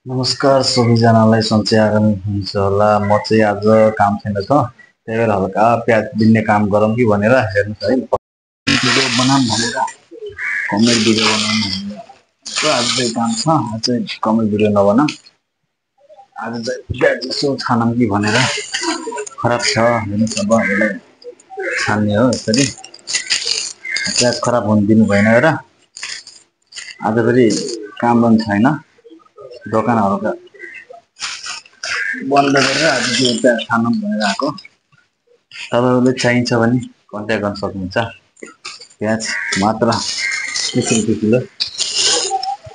नमस्कार सबैजनालाई सन्चै आगामी हुन्छ होला। म चाहिँ आज काम छैन त, त्यही भएर हल्का प्याज बिन्ने काम गरौँ कि भनेर हेर्नुहोस् है, भिडियो बनाऊँ भनेर कमेडी भिडियो बनाऊँ भनेर आज चाहिँ काम छ। आज चाहिँ कमेडी भिडियो नबनाऊँ, आज चाहिँ प्याज यसो छानौँ कि भनेर। खराब छ हेर्नुहोस्, अब यसलाई छान्ने हो यसरी। प्याज खराब हुन दिनु भएन र। आज फेरि काम पनि छैन, दोकानहरूका बन्द गरेर आज चाहिँ प्याज छानौँ भनेर आएको। तपाईँहरूले चाहिन्छ भने कन्ट्याक्ट गर्न सक्नुहुन्छ। प्याज मात्र 30 रुपियाँ किलो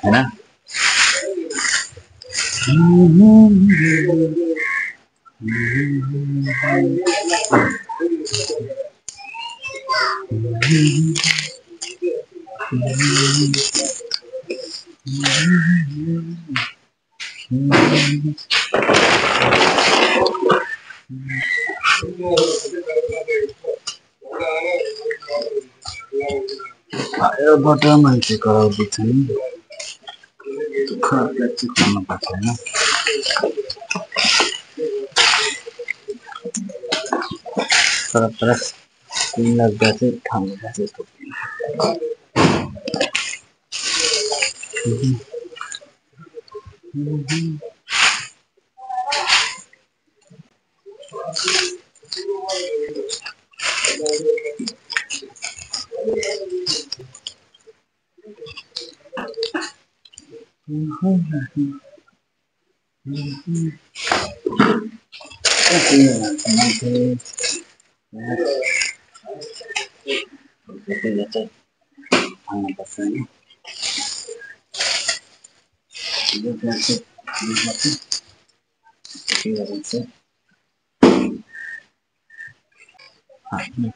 होइन। योबाट मान्छे कराउँदैछ नि, खराब प्याज चाहिँ खानु पर्छ होइन। खराब प्याज लाग्दा चाहिँ खानुपर्छ यस्तो।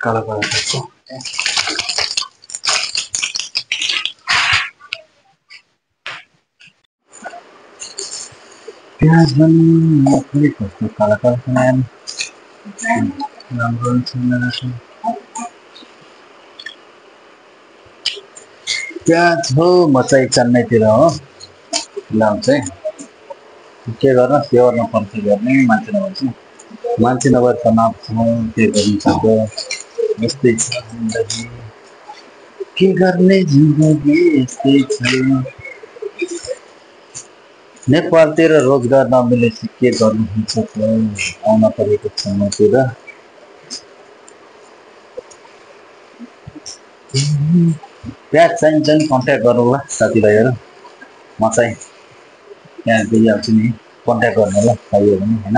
काला काला प्याज पनि कस्तो काला काला छैन, राम्रो छैन। प्याज हो म चाहिँ चेन्नईतिर हो, लाउँ चाहिँ के गर्न त्यो नपर्छ गर्ने। मान्छे नभएपछि, मान्छे नभएर त नाप्छौँ, के गर्नु सक्छ। यस्तै छ जिन्दगी, के गर्ने जिन्दगी यस्तै छ। नेपालतिर रोजगार नमिलेपछि के गर्नुहुन्छ त, आउन परेको छ मतिर। प्याज चाहिन्छ नि कन्ट्याक्ट गरौँला साथीभाइहरू, म चाहिँ त्यहाँ दिइहाल्छु नि, कन्ट्याक्ट गर्नु होला चाहियो भने होइन।